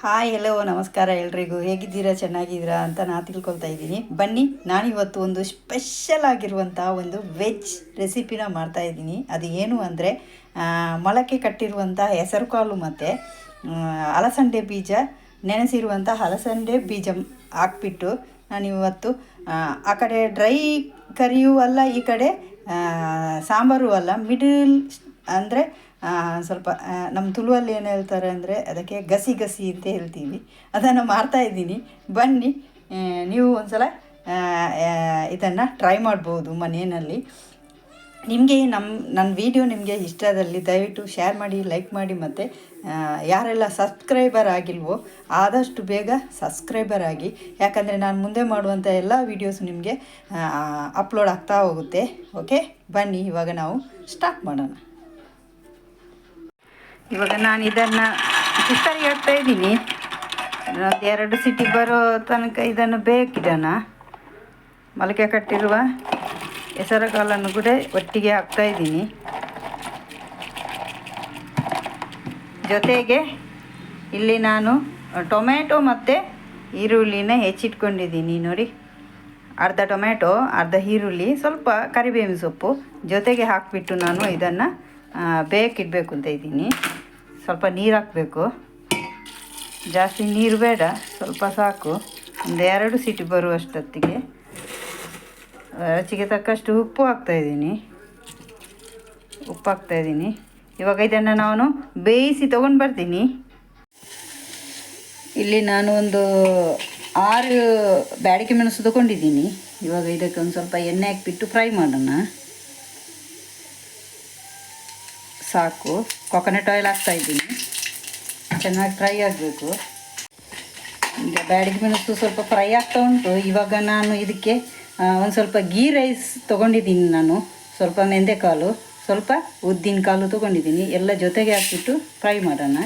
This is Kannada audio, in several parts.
ಹಾಯ್ ಹೆಲೋ ನಮಸ್ಕಾರ ಎಲ್ರಿಗೂ. ಹೇಗಿದ್ದೀರಾ, ಚೆನ್ನಾಗಿದ್ದೀರಾ ಅಂತ ನಾನು ತಿಳ್ಕೊಳ್ತಾ ಇದ್ದೀನಿ. ಬನ್ನಿ, ನಾನಿವತ್ತು ಒಂದು ಸ್ಪೆಷಲ್ ಆಗಿರುವಂಥ ಒಂದು ವೆಜ್ ರೆಸಿಪಿನ ಮಾಡ್ತಾಯಿದ್ದೀನಿ. ಅದು ಏನು ಅಂದರೆ ಮೊಳಕೆ ಕಟ್ಟಿರುವಂಥ ಹೆಸರು ಕಾಳು ಮತ್ತು ಅಲಸಂಡೆ ಬೀಜ, ನೆನೆಸಿರುವಂಥ ಅಲಸಂಡೆ ಬೀಜ ಹಾಕ್ಬಿಟ್ಟು ನಾನಿವತ್ತು ಆ ಕಡೆ ಡ್ರೈ ಕರಿಯೂ ಅಲ್ಲ, ಈ ಕಡೆ ಸಾಂಬಾರು ಅಲ್ಲ, ಮಿಡಲ್ ಅಂದರೆ ಸ್ವಲ್ಪ ನಮ್ಮ ತುಳುವಲ್ಲಿ ಏನು ಹೇಳ್ತಾರೆ ಅಂದರೆ ಅದಕ್ಕೆ ಗಸಿ ಗಸಿ ಅಂತ ಹೇಳ್ತೀವಿ. ಅದನ್ನು ಮಾಡ್ತಾಯಿದ್ದೀನಿ. ಬನ್ನಿ, ನೀವು ಒಂದು ಇದನ್ನು ಟ್ರೈ ಮಾಡ್ಬೋದು ಮನೆಯಲ್ಲಿ. ನಿಮಗೆ ನನ್ನ ವಿಡಿಯೋ ನಿಮಗೆ ಇಷ್ಟದಲ್ಲಿ ದಯವಿಟ್ಟು ಶೇರ್ ಮಾಡಿ, ಲೈಕ್ ಮಾಡಿ, ಮತ್ತು ಯಾರೆಲ್ಲ ಸಬ್ಸ್ಕ್ರೈಬರ್ ಆಗಿಲ್ವೋ ಆದಷ್ಟು ಬೇಗ ಸಬ್ಸ್ಕ್ರೈಬರ್ ಆಗಿ. ಯಾಕಂದರೆ ನಾನು ಮುಂದೆ ಮಾಡುವಂಥ ಎಲ್ಲ ವೀಡಿಯೋಸ್ ನಿಮಗೆ ಅಪ್ಲೋಡ್ ಆಗ್ತಾ ಹೋಗುತ್ತೆ. ಓಕೆ, ಬನ್ನಿ ಇವಾಗ ನಾವು ಸ್ಟಾರ್ಟ್ ಮಾಡೋಣ. ಇವಾಗ ನಾನು ಇದನ್ನು ಕುಕ್ಕರಿಗೆ ಹಾಕ್ತಾಯಿದ್ದೀನಿ. ಒಂದು 2 ಸಿಟಿ ಬರೋ ತನಕ ಇದನ್ನು ಬೇಕಿಡೋಣ. ಮೊಳಕೆ ಕಟ್ಟಿರುವ ಹೆಸರು ಕಾಳನ್ನು ಕೂಡ ಒಟ್ಟಿಗೆ ಹಾಕ್ತಾಯಿದ್ದೀನಿ. ಜೊತೆಗೆ ಇಲ್ಲಿ ನಾನು ಟೊಮೆಟೊ ಮತ್ತು ಈರುಳ್ಳಿನ ಹೆಚ್ಚಿಟ್ಕೊಂಡಿದ್ದೀನಿ. ನೋಡಿ, ಅರ್ಧ ಟೊಮೆಟೊ, ಅರ್ಧ ಈರುಳ್ಳಿ, ಸ್ವಲ್ಪ ಕರಿಬೇವಿನ ಸೊಪ್ಪು ಜೊತೆಗೆ ಹಾಕಿಬಿಟ್ಟು ನಾನು ಇದನ್ನು ಬೇಕಿಡಬೇಕು ಅಂತ ಇದ್ದೀನಿ. ಸ್ವಲ್ಪ ನೀರು ಹಾಕಬೇಕು, ಜಾಸ್ತಿ ನೀರು ಬೇಡ, ಸ್ವಲ್ಪ ಸಾಕು. ಒಂದು 2 ಸಿಟಿ ಬರುವಷ್ಟೊತ್ತಿಗೆ ರುಚಿಗೆ ತಕ್ಕಷ್ಟು ಉಪ್ಪು ಹಾಕ್ತಾಯಿದ್ದೀನಿ. ಇವಾಗ ಇದನ್ನು ನಾನು ಬೇಯಿಸಿ ತೊಗೊಂಡು ಬರ್ತೀನಿ. ಇಲ್ಲಿ ನಾನು ಒಂದು 6 ಬ್ಯಾಡಗಿ ಮೆಣಸು ತೊಗೊಂಡಿದ್ದೀನಿ. ಇವಾಗ ಇದಕ್ಕೆ ಒಂದು ಸ್ವಲ್ಪ ಎಣ್ಣೆ ಹಾಕಿಬಿಟ್ಟು ಫ್ರೈ ಮಾಡೋಣ. ಸಾಕು, ಕೊಕೊನಟ್ ಆಯಿಲ್ ಹಾಕ್ತಾಯಿದ್ದೀನಿ. ಚೆನ್ನಾಗಿ ಫ್ರೈ ಆಗಬೇಕು. ಈಗ ಬ್ಯಾಡಗಿ ಮೆಣಸು ಸ್ವಲ್ಪ ಫ್ರೈ ಆಗ್ತಾ ಉಂಟು. ಇವಾಗ ನಾನು ಇದಕ್ಕೆ ಒಂದು ಸ್ವಲ್ಪ ಗೀ ರೈಸ್ ತೊಗೊಂಡಿದ್ದೀನಿ. ನಾನು ಸ್ವಲ್ಪ ಮೆಂತೆಕಾಳು, ಸ್ವಲ್ಪ ಉದ್ದಿನ ಕಾಳು ತೊಗೊಂಡಿದ್ದೀನಿ. ಎಲ್ಲ ಜೊತೆಗೆ ಹಾಕಿಬಿಟ್ಟು ಫ್ರೈ ಮಾಡೋಣ.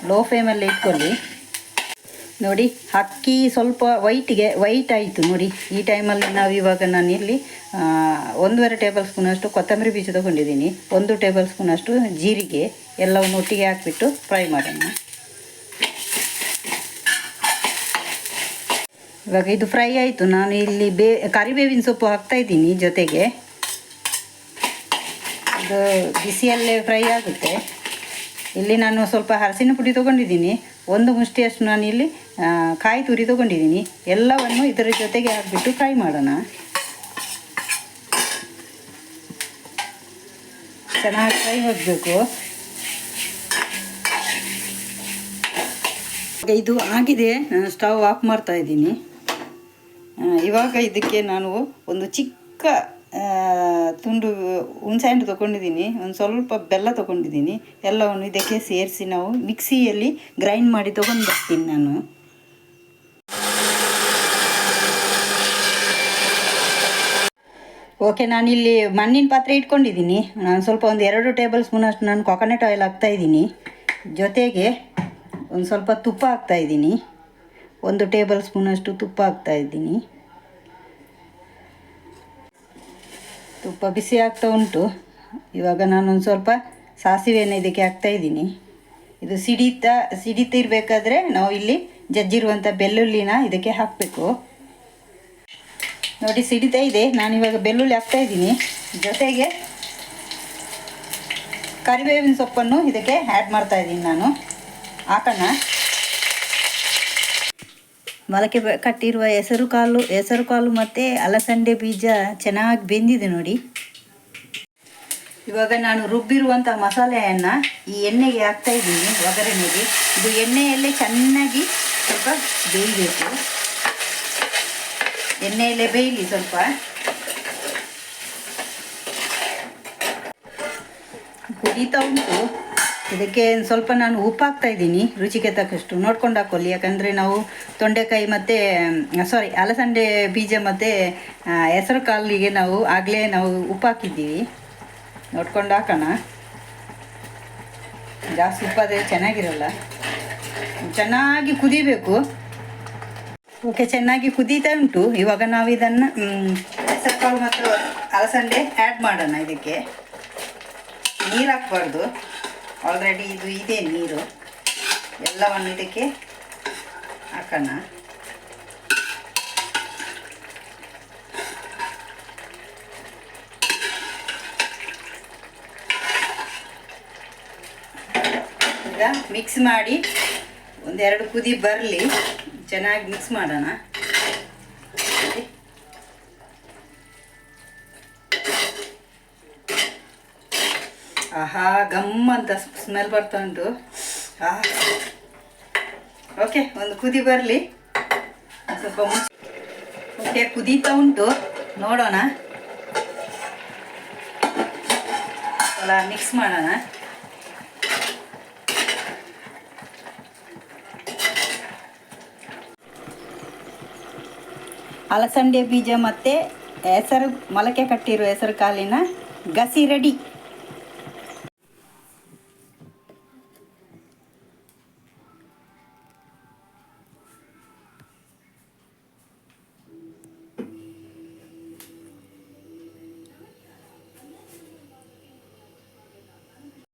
ಲೋ ಫ್ಲೇಮಲ್ಲಿ ಇಟ್ಕೊಳ್ಳಿ. ನೋಡಿ, ಅಕ್ಕಿ ಸ್ವಲ್ಪ ವೈಟ್ ಆಯಿತು ನೋಡಿ. ಈ ಟೈಮಲ್ಲಿ ನಾವು ಇವಾಗ ನಾನಿಲ್ಲಿ 1.5 ಟೇಬಲ್ ಸ್ಪೂನಷ್ಟು ಕೊತ್ತಂಬರಿ ಬೀಜ ತೊಗೊಂಡಿದ್ದೀನಿ. 1 ಟೇಬಲ್ ಸ್ಪೂನಷ್ಟು ಜೀರಿಗೆ, ಎಲ್ಲವನ್ನು ಒಟ್ಟಿಗೆ ಹಾಕಿಬಿಟ್ಟು ಫ್ರೈ ಮಾಡೋಣ. ಇವಾಗ ಇದು ಫ್ರೈ ಆಯಿತು. ನಾನು ಇಲ್ಲಿ ಕರಿಬೇವಿನ ಸೊಪ್ಪು ಹಾಕ್ತಾಯಿದ್ದೀನಿ ಜೊತೆಗೆ. ಇದು ಬಿಸಿಯಲ್ಲೇ ಫ್ರೈ ಆಗುತ್ತೆ. ಇಲ್ಲಿ ನಾನು ಸ್ವಲ್ಪ ಅರಸಿನ ಪುಡಿ ತೊಗೊಂಡಿದ್ದೀನಿ. 1 ಮುಷ್ಟಿಯಷ್ಟು ನಾನು ಇಲ್ಲಿ ಕಾಯಿ ತುರಿ ತೊಗೊಂಡಿದ್ದೀನಿ. ಎಲ್ಲವನ್ನು ಇದರ ಜೊತೆಗೆ ಹಾಕಿಬಿಟ್ಟು ಫ್ರೈ ಮಾಡೋಣ. ಚೆನ್ನಾಗಿ ಫ್ರೈ ಆಗಬೇಕು. ಇದು ಆಗಿದೆ, ನಾನು ಸ್ಟವ್ ಆಫ್ ಮಾಡ್ತಾ ಇದ್ದೀನಿ. ಇವಾಗ ಇದಕ್ಕೆ ನಾನು ಒಂದು ಚಿಕ್ಕ ತುಂಡು ಹುಣಸೆಹಣ್ಣು ತೊಗೊಂಡಿದ್ದೀನಿ, ಒಂದು ಸ್ವಲ್ಪ ಬೆಲ್ಲ ತೊಗೊಂಡಿದ್ದೀನಿ. ಎಲ್ಲವನ್ನು ಇದಕ್ಕೆ ಸೇರಿಸಿ ನಾವು ಮಿಕ್ಸಿಯಲ್ಲಿ ಗ್ರೈಂಡ್ ಮಾಡಿ ತೊಗೊಂಡು ಬರ್ತೀನಿ ನಾನು. ಓಕೆ, ನಾನಿಲ್ಲಿ ಮಣ್ಣಿನ ಪಾತ್ರೆ ಇಟ್ಕೊಂಡಿದ್ದೀನಿ. ನಾನು ಸ್ವಲ್ಪ ಒಂದು 2 ಟೇಬಲ್ ಸ್ಪೂನಷ್ಟು ನಾನು ಕೊಕೊನಟ್ ಆಯಿಲ್ ಹಾಕ್ತಾಯಿದ್ದೀನಿ. ಜೊತೆಗೆ ಒಂದು ಸ್ವಲ್ಪ ತುಪ್ಪ ಹಾಕ್ತಾಯಿದ್ದೀನಿ. 1 ಟೇಬಲ್ ಸ್ಪೂನಷ್ಟು ತುಪ್ಪ ಹಾಕ್ತಾಯಿದ್ದೀನಿ. ತುಪ್ಪ ಬಿಸಿ ಆಗ್ತಾ ಉಂಟು. ಇವಾಗ ನಾನೊಂದು ಸ್ವಲ್ಪ ಸಾಸಿವೆಯನ್ನು ಇದಕ್ಕೆ ಹಾಕ್ತಾಯಿದ್ದೀನಿ. ಇದು ಸಿಡಿತಿರಬೇಕಾದ್ರೆ ನಾವು ಇಲ್ಲಿ ಜಜ್ಜಿರುವಂಥ ಬೆಳ್ಳುಳ್ಳಿನ ಇದಕ್ಕೆ ಹಾಕಬೇಕು. ನೋಡಿ, ಸಿಡಿತಾ ಇದೆ. ನಾನಿವಾಗ ಬೆಳ್ಳುಳ್ಳಿ ಹಾಕ್ತಾಯಿದ್ದೀನಿ. ಜೊತೆಗೆ ಕರಿಬೇವಿನ ಸೊಪ್ಪನ್ನು ಇದಕ್ಕೆ ಆ್ಯಡ್ ಮಾಡ್ತಾಯಿದ್ದೀನಿ ನಾನು. ಹಾಕೋಣ. ಮೊಳಕೆ ಕಟ್ಟಿರುವ ಹೆಸರು ಕಾಳು ಮತ್ತು ಅಲಸಂಡೆ ಬೀಜ ಚೆನ್ನಾಗಿ ಬೆಂದಿದೆ ನೋಡಿ. ಇವಾಗ ನಾನು ರುಬ್ಬಿರುವಂಥ ಮಸಾಲೆಯನ್ನು ಈ ಎಣ್ಣೆಗೆ ಹಾಕ್ತಾಯಿದ್ದೀನಿ, ಒಗ್ಗರಣೆಗೆ. ಇದು ಎಣ್ಣೆಯಲ್ಲೇ ಚೆನ್ನಾಗಿ ಸ್ವಲ್ಪ ಬೇಯಬೇಕು. ಎಣ್ಣೆಯಲ್ಲೇ ಬೇಯಲಿ ಸ್ವಲ್ಪ. ಕುದೀತಾ ಉಂಟು. ಇದಕ್ಕೆ ಸ್ವಲ್ಪ ನಾನು ಉಪ್ಪು ಹಾಕ್ತಾಯಿದ್ದೀನಿ, ರುಚಿಗೆ ತಕ್ಕಷ್ಟು ನೋಡ್ಕೊಂಡು ಹಾಕ್ಕೊಳ್ಳಿ. ಯಾಕಂದರೆ ನಾವು ತೊಂಡೆಕಾಯಿ ಮತ್ತು ಅಲಸಂಡೆ ಬೀಜ ಮತ್ತು ಹೆಸರು ಕಾಳಿಗೆ ನಾವು ಆಗಲೇ ಉಪ್ಪು ಹಾಕಿದ್ದೀವಿ. ನೋಡ್ಕೊಂಡು ಹಾಕೋಣ. ಜಾಸ್ತಿ ಉಪ್ಪಾದರೆ ಚೆನ್ನಾಗಿರಲ್ಲ. ಚೆನ್ನಾಗಿ ಕುದಿಬೇಕು. ಓಕೆ, ಚೆನ್ನಾಗಿ ಕುದೀತಾ ಉಂಟು. ಇವಾಗ ನಾವು ಇದನ್ನು ಹೆಸರು ಕಾಳು ಮತ್ತು ಅಲಸಂಡೆ ಆ್ಯಡ್ ಮಾಡೋಣ. ಇದಕ್ಕೆ ನೀರು ಹಾಕ್ಬಾರ್ದು, ಆಲ್ರೆಡಿ ಇದು ಇದೆ ನೀರು. ಎಲ್ಲವನ್ನು ಇದಕ್ಕೆ ಹಾಕೋಣ. ಈಗ ಮಿಕ್ಸ್ ಮಾಡಿ ಒಂದೆರಡು ಕುದಿ ಬರಲಿ, ಚೆನ್ನಾಗಿ ಮಿಕ್ಸ್ ಮಾಡೋಣ. ಆಹಾ, ಗಮ್ ಅಂತ ಸ್ಮೆಲ್ ಬರ್ತಾ ಉಂಟು. ಓಕೆ, ಒಂದು ಕುದಿ ಬರಲಿ, ಸ್ವಲ್ಪ ಓಕೆ, ಕುದೀತಾ ಉಂಟು, ನೋಡೋಣ. ಅಲ್ಲ, ಮಿಕ್ಸ್ ಮಾಡೋಣ. ಅಲಸಂಡೆ ಬೀಜ ಮತ್ತು ಹೆಸರು ಮೊಳಕೆ ಕಟ್ಟಿರೋ ಹೆಸರು ಕಾಳಿನ ಗಸಿ ರೆಡಿ.